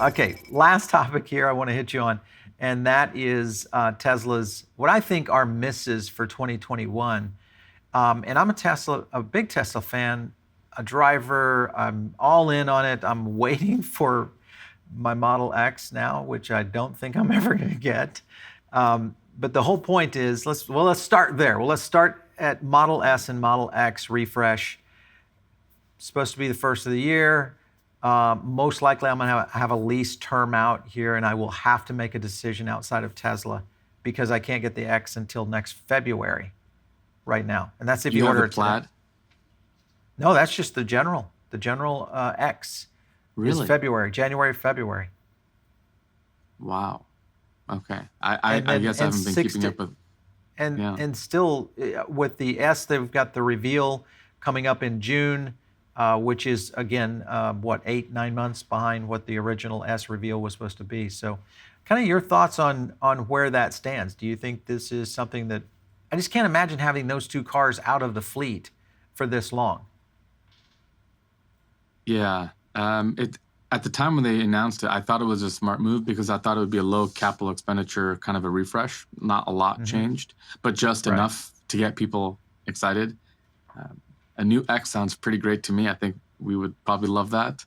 Okay, last topic here I want to hit you on, and that is Tesla's, what I think are misses for 2021. And I'm a big Tesla fan, a driver. I'm all in on it. I'm waiting for my Model X now, which I don't think I'm ever going to get. But the whole point is, let's start there. Well, let's start at Model S and Model X refresh. Supposed to be the first of the year. Most likely I'm gonna have a lease term out here, and I will have to make a decision outside of Tesla because I can't get the X until next February right now. And that's if you You have order the it today. Plaid? No, that's just the general. The general X is Really? February, January, February. Wow. Okay. And I then guess I haven't been keeping up with. Yeah. and still with the S, they've got the reveal coming up in June, which is again what 8-9 months behind what the original S reveal was supposed to be. So, kind of your thoughts on where that stands. Do you think this is something that I just can't imagine having those two cars out of the fleet for this long? Yeah. It At the time when they announced it, I thought it was a smart move because I thought it would be a low capital expenditure kind of a refresh. Not a lot Hmm. changed, but just Right. enough to get people excited. Um, a new X sounds pretty great to me. I think we would probably love that.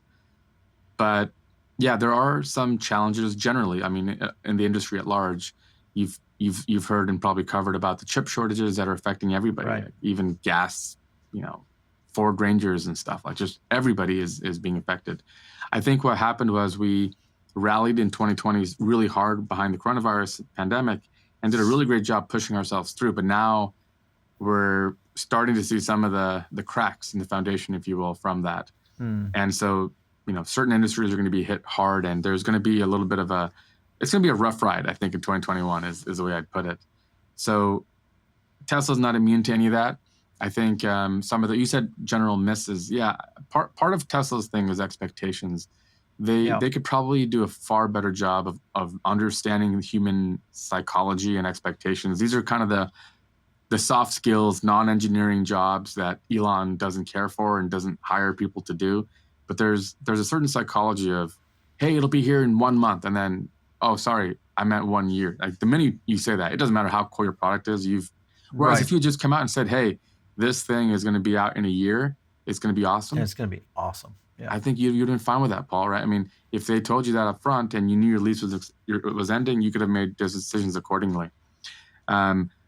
But yeah, there are some challenges generally. I mean, in the industry at large, you've heard and probably covered about the chip shortages that are affecting everybody, Right. like even gas, you know, Ford Rangers and stuff. Like just everybody is being affected. I think what happened was we rallied in 2020 really hard behind the coronavirus pandemic and did a really great job pushing ourselves through. But now we're starting to see some of the cracks in the foundation, if you will, from that. Hmm. And so, certain industries are going to be hit hard, and there's going to be a little bit of it's going to be a rough ride, I think, in 2021 is the way I'd put it. So Tesla's not immune to any of that. I think some of you said general misses. Yeah, part of Tesla's thing is expectations. Yeah. They could probably do a far better job of understanding human psychology and expectations. These are kind of the soft skills, non-engineering jobs that Elon doesn't care for and doesn't hire people to do. But there's a certain psychology of, hey, it'll be here in 1 month, and then, oh, sorry, I meant 1 year. Like the minute you say that, it doesn't matter how cool your product is. Whereas Right. if you just come out and said, hey, this thing is going to be out in a year, it's going to be And awesome. it's going to be awesome. Yeah. I think you'd been fine with that, Paul, right? I mean, if they told you that up front and you knew your lease was ending, you could have made those decisions accordingly.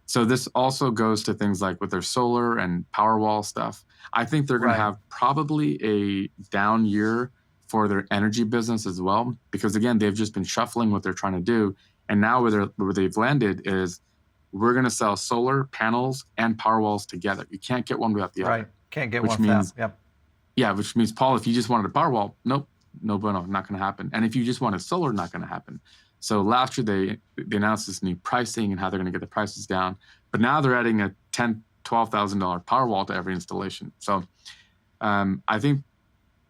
So this also goes to things like with their solar and Powerwall stuff. I think they're going to Right. have probably a down year for their energy business as well, because again, they've just been shuffling what they're trying to do. And now where they've landed is we're going to sell solar panels and Powerwalls together. You can't get one without the Right. other, Can't get which one without. means, Yep. yeah, which means, Paul, if you just wanted a Powerwall, nope, no bueno, not going to happen. And if you just wanted solar, not going to happen. So last year they announced this new pricing and how they're going to get the prices down, but now they're adding a $10,000-$12,000 Powerwall to every installation. So I think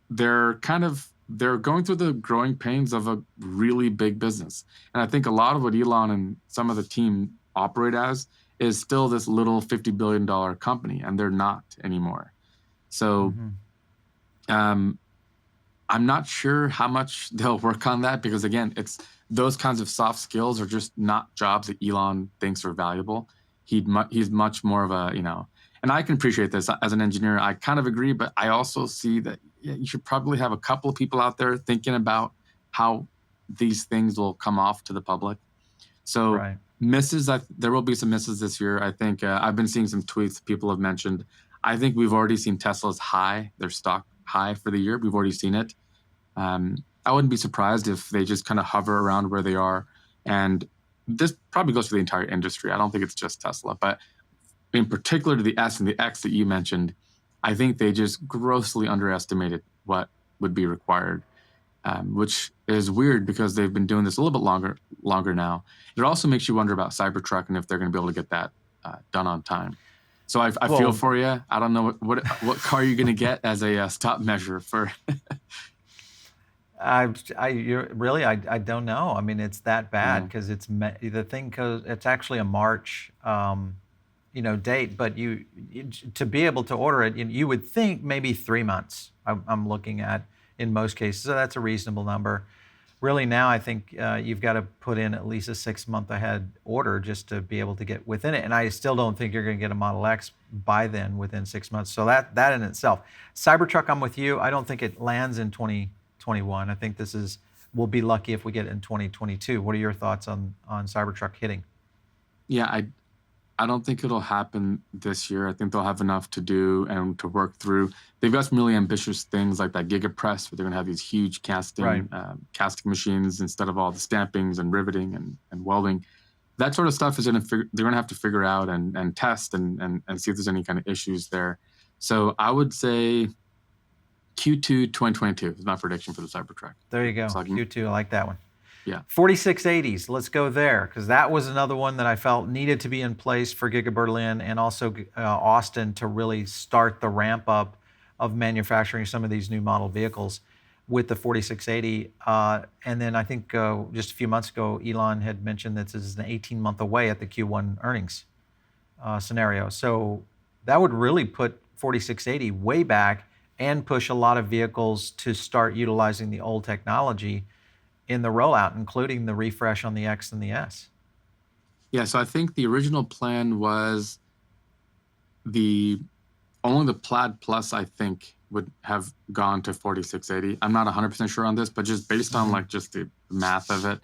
they're going through the growing pains of a really big business, and I think a lot of what Elon and some of the team operate as is still this little $50 billion company, and they're not anymore. So. Hmm. I'm not sure how much they'll work on that because, again, it's those kinds of soft skills are just not jobs that Elon thinks are valuable. He's much more of a, and I can appreciate this as an engineer. I kind of agree, but I also see that you should probably have a couple of people out there thinking about how these things will come off to the public. So Right. misses, there will be some misses this year. I think I've been seeing some tweets people have mentioned. I think we've already seen Tesla's high, their stock high for the year. We've already seen it. I wouldn't be surprised if they just kind of hover around where they are. And this probably goes for the entire industry. I don't think it's just Tesla, but in particular to the S and the X that you mentioned, I think they just grossly underestimated what would be required, which is weird because they've been doing this a little bit longer now. It also makes you wonder about Cybertruck and if they're going to be able to get that done on time. So I feel Well, for you. I don't know what car you're going to get as a stop measure for. I don't know. I mean, it's that bad Yeah. because the thing goes. It's actually a March, date. But to be able to order it, you would think maybe 3 months. I'm looking at in most cases, so that's a reasonable number. really now I think you've got to put in at least a 6-month ahead order just to be able to get within it. And I still don't think you're going to get a Model X by then within 6 months. So that in itself, Cybertruck, I'm with you. I don't think it lands in 2021. I think we'll be lucky if we get it in 2022. What are your thoughts on Cybertruck hitting? Yeah, I don't think it'll happen this year. I think they'll have enough to do and to work through. They've got some really ambitious things like that Giga Press, where they're going to have these huge casting machines instead of all the stampings and riveting and welding. That sort of stuff they're going to have to figure out and test and see if there's any kind of issues there. So I would say Q2 2022 is my prediction for the Cybertruck. There you go. So Q2, I like that one. Yeah. 4680s, let's go there, because that was another one that I felt needed to be in place for Giga Berlin and also Austin to really start the ramp up of manufacturing some of these new model vehicles with the 4680. And then I think just a few months ago, Elon had mentioned that this is an 18-month away at the Q1 earnings scenario. So that would really put 4680 way back and push a lot of vehicles to start utilizing the old technology in the rollout, including the refresh on the X and the S. Yeah, so I think the original plan was only the Plaid Plus, I think, would have gone to 4680. I'm not 100% sure on this, but just based on like just the math of it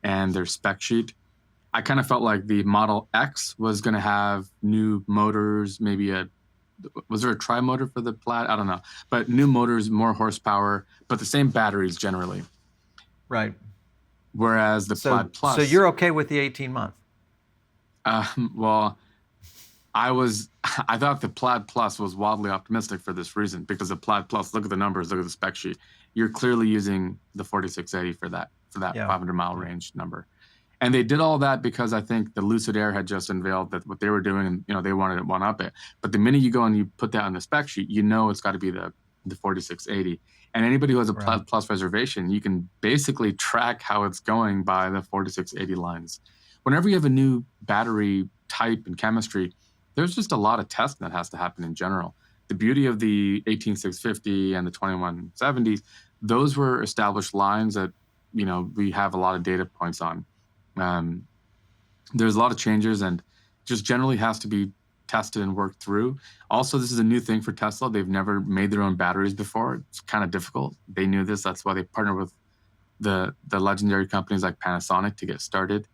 and their spec sheet, I kind of felt like the Model X was going to have new motors, maybe was there a tri-motor for the Plaid? I don't know, but new motors, more horsepower, but the same batteries generally. Right. Whereas the Plaid Plus. So you're okay with the 18-month? Well, I thought the Plaid Plus was wildly optimistic for this reason, because the Plaid Plus, look at the numbers, look at the spec sheet. You're clearly using the 4680 for that 500-mile range number. And they did all that because I think the Lucid Air had just unveiled that what they were doing, and they wanted to one up it. But the minute you go and you put that on the spec sheet, it's got to be the 4680. And anybody who has a Plaid Plus reservation, you can basically track how it's going by the 4680 lines. Whenever you have a new battery type and chemistry, there's just a lot of testing that has to happen in general. The beauty of the 18650 and the 2170s, those were established lines that we have a lot of data points on. There's a lot of changes and just generally has to be tested and worked through. Also, this is a new thing for Tesla. They've never made their own batteries before. It's kind of difficult. They knew this. That's why they partnered with the legendary companies like Panasonic to get started.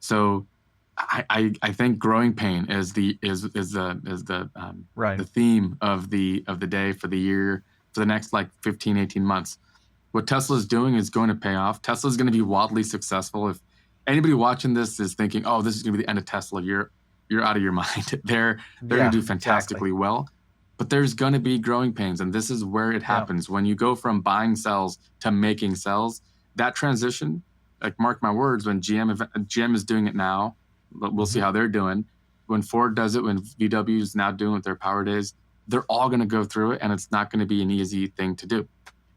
So I think growing pain is the theme of the day for the year, for the next 15, 18 months. What Tesla is doing is going to pay off. Tesla is going to be wildly successful. If anybody watching this is thinking, oh, this is going to be the end of Tesla, you're out of your mind. They're going to do fantastically well, but there's going to be growing pains. And this is where it happens. When you go from buying cells to making cells, that transition, mark my words, when GM is doing it now, we'll see how they're doing. When Ford does it, when VW is now doing with their Power Days, they're all going to go through it, and it's not going to be an easy thing to do.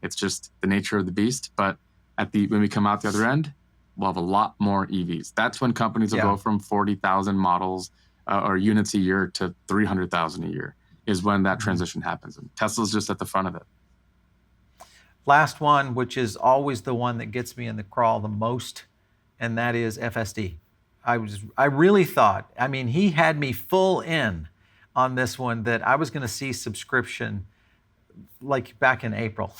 It's just the nature of the beast. But when we come out the other end, we'll have a lot more EVs. That's when companies will go from 40,000 models or units a year to 300,000 a year, is when that transition happens. And Tesla's just at the front of it. Last one, which is always the one that gets me in the crawl the most, and that is FSD. I really thought, he had me full in on this one, that I was going to see subscription back in April.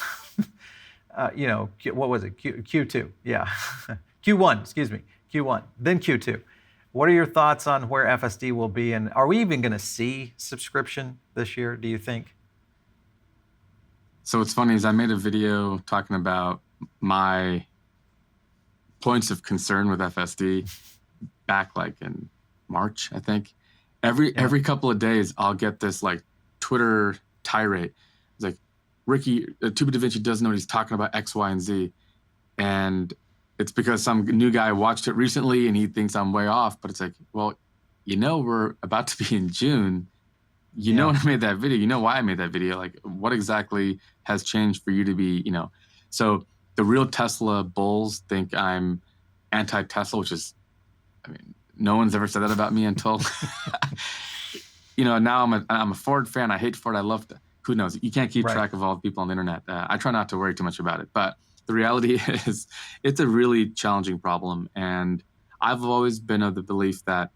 What was it? Q2. Yeah. Q1, excuse me. Q1, then Q2. What are your thoughts on where FSD will be? And are we even going to see subscription this year, do you think? So what's funny is I made a video talking about my points of concern with FSD back in March, I think. Every couple of days, I'll get this Twitter tirade. It's like, Ricky, Tuba Da Vinci doesn't know what he's talking about X, Y, and Z. And it's because some new guy watched it recently and he thinks I'm way off. But it's like, well, we're about to be in June. When I made that video, you know why I made that video. What exactly has changed for you to be, So the real Tesla bulls think I'm anti-Tesla, which is, no one's ever said that about me until, now I'm a Ford fan. I hate Ford. I love who knows? You can't keep track of all the people on the internet. I try not to worry too much about it. But The reality is it's a really challenging problem. And I've always been of the belief that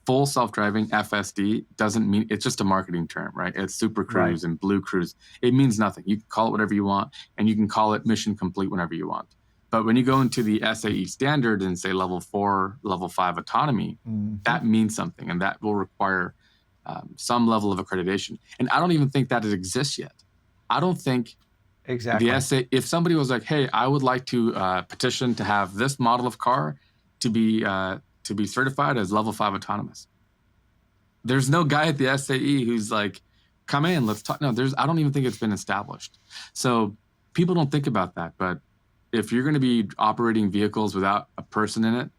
full self-driving FSD doesn't mean, it's just a marketing term, right? It's Super Right. Cruise and Blue Cruise. It means nothing. You can call it whatever you want, and you can call it mission complete whenever you want. But when you go into the SAE standard and say level 4, level 5 autonomy, that means something, and that will require some level of accreditation. And I don't even think that it exists yet. I don't think Exactly. if somebody was like, hey, I would like to petition to have this model of car to be certified as level 5 autonomous. There's no guy at the SAE who's like, come in, let's talk. No, I don't even think it's been established. So people don't think about that. But if you're going to be operating vehicles without a person in it,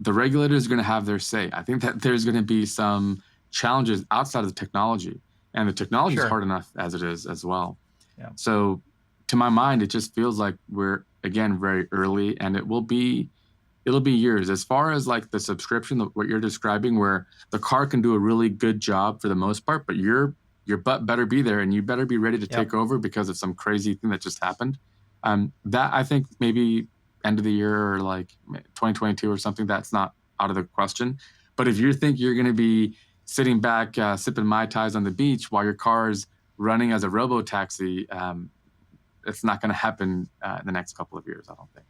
the regulators are going to have their say. I think that there's going to be some challenges outside of the technology, and the technology is hard enough as it is as well. Yeah. So to my mind, it just feels like we're, again, very early, and it'll be years. As far as like the subscription, what you're describing, where the car can do a really good job for the most part, but your butt better be there, and you better be ready to take over because of some crazy thing that just happened. That I think maybe end of the year or like 2022 or something, that's not out of the question. But if you think you're going to be sitting back sipping Mai Tais on the beach while your car is running as a robo-taxi, it's not going to happen in the next couple of years, I don't think.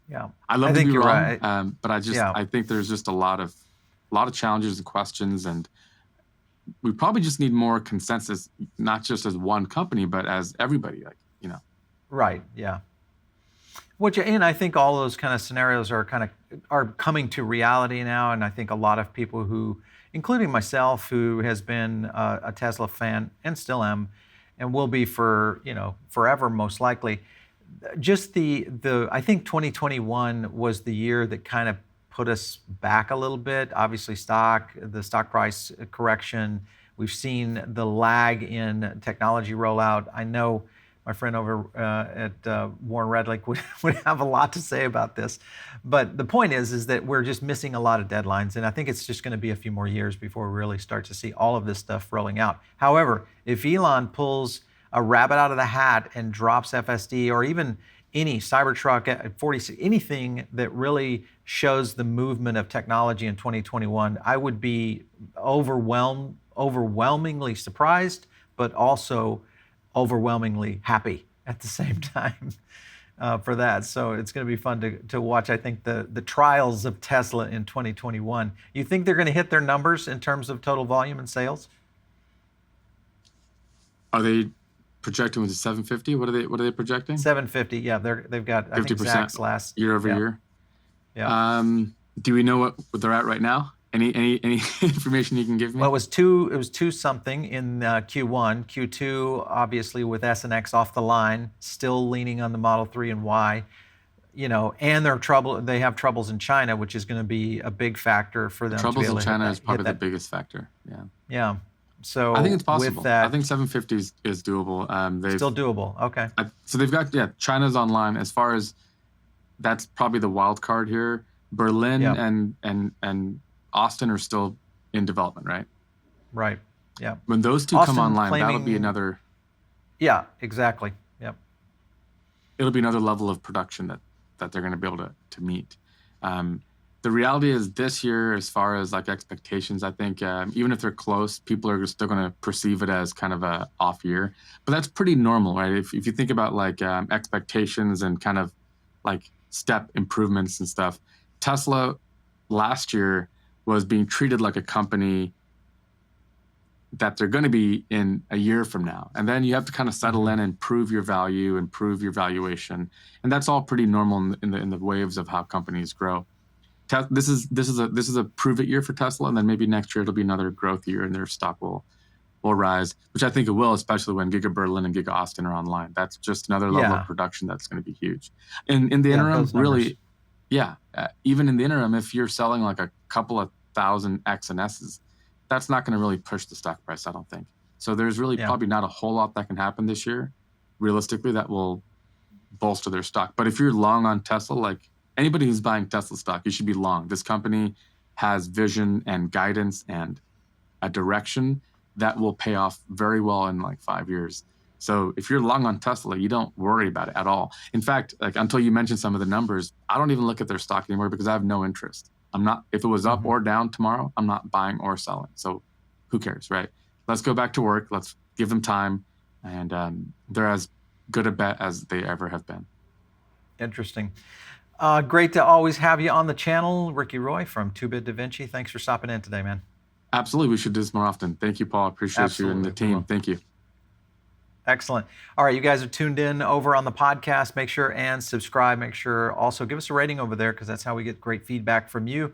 Yeah, I love to be wrong, right. but I think there's just a lot of challenges and questions, and we probably just need more consensus, not just as one company, but as everybody, Right. Yeah. And I think all those kind of scenarios are coming to reality now, and I think a lot of people who, including myself, who has been a Tesla fan and still am, and will be for forever most likely. Just I think 2021 was the year that kind of put us back a little bit. Obviously, the stock price correction. We've seen the lag in technology rollout. I know my friend over at Warren Redlick would have a lot to say about this. But the point is that we're just missing a lot of deadlines. And I think it's just going to be a few more years before we really start to see all of this stuff rolling out. However, if Elon pulls a rabbit out of the hat and drops FSD, or even any Cybertruck at 46, anything that really shows the movement of technology in 2021, I would be overwhelmingly surprised, but also overwhelmingly happy at the same time for that. So it's going to be fun to watch, I think, the trials of Tesla in 2021. You think they're going to hit their numbers in terms of total volume and sales? Are they projecting with the 750? What are they projecting? 750. Yeah, they've got 50% last year over year. Yeah. Do we know what they're at right now? Any information you can give me? Well, it was two something in Q1. Q2, obviously, with S and X off the line, still leaning on the Model 3 and Y. And they have troubles in China, which is going to be a big factor for them. Troubles in China is probably the biggest factor. Yeah. Yeah. So I think it's possible. With that, I think 750 is doable. Still doable. Okay. So they've got China's online. As far as that's probably the wild card here. Berlin and Austin are still in development, right? Right. Yeah. When those two come online, that'll be another. Yeah. Exactly. Yep. It'll be another level of production that they're going to be able to meet. The reality is this year, as far as like expectations, I think even if they're close, people are still going to perceive it as kind of a off year. But that's pretty normal, right? If you think about like expectations and kind of like step improvements and stuff, Tesla last year was being treated like a company that they're going to be in a year from now. And then you have to kind of settle in and prove your value and prove your valuation. And that's all pretty normal in the waves of how companies grow. This is a prove it year for Tesla, and then maybe next year it'll be another growth year, and their stock will rise, which I think it will, especially when Giga Berlin and Giga Austin are online. That's just another level of production that's going to be huge. In the interim, really, even in the interim, if you're selling like a couple of thousand X and S's, that's not going to really push the stock price, I don't think. So there's really probably not a whole lot that can happen this year, realistically, that will bolster their stock. But if you're long on Tesla, like anybody who's buying Tesla stock, you should be long. This company has vision and guidance and a direction that will pay off very well in like 5 years. So if you're long on Tesla, you don't worry about it at all. In fact, like until you mentioned some of the numbers, I don't even look at their stock anymore because I have no interest. I'm not, if it was up or down tomorrow, I'm not buying or selling. So who cares, right? Let's go back to work. Let's give them time. And they're as good a bet as they ever have been. Interesting. Great to always have you on the channel. Ricky Roy from 2-Bit Da Vinci. Thanks for stopping in today, man. Absolutely. We should do this more often. Thank you, Paul. Appreciate you and the team. Thank you. Excellent. All right, you guys are tuned in over on the podcast. Make sure and subscribe. Make sure also give us a rating over there because that's how we get great feedback from you.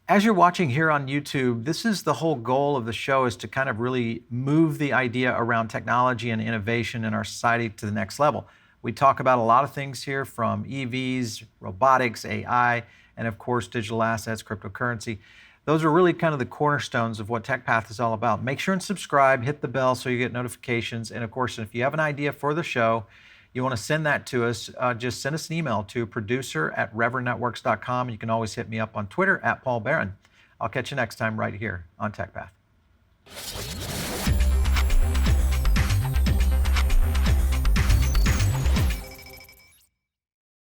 As you're watching here on YouTube, this is the whole goal of the show, is to kind of really move the idea around technology and innovation in our society to the next level. We talk about a lot of things here, from EVs, robotics, AI, and of course, digital assets, cryptocurrency. Those are really kind of the cornerstones of what TechPath is all about. Make sure and subscribe, hit the bell so you get notifications. And of course, if you have an idea for the show, you want to send that to us, just send us an email to producer@reverendnetworks.com. You can always hit me up on Twitter @Paul Barron. I'll catch you next time right here on TechPath.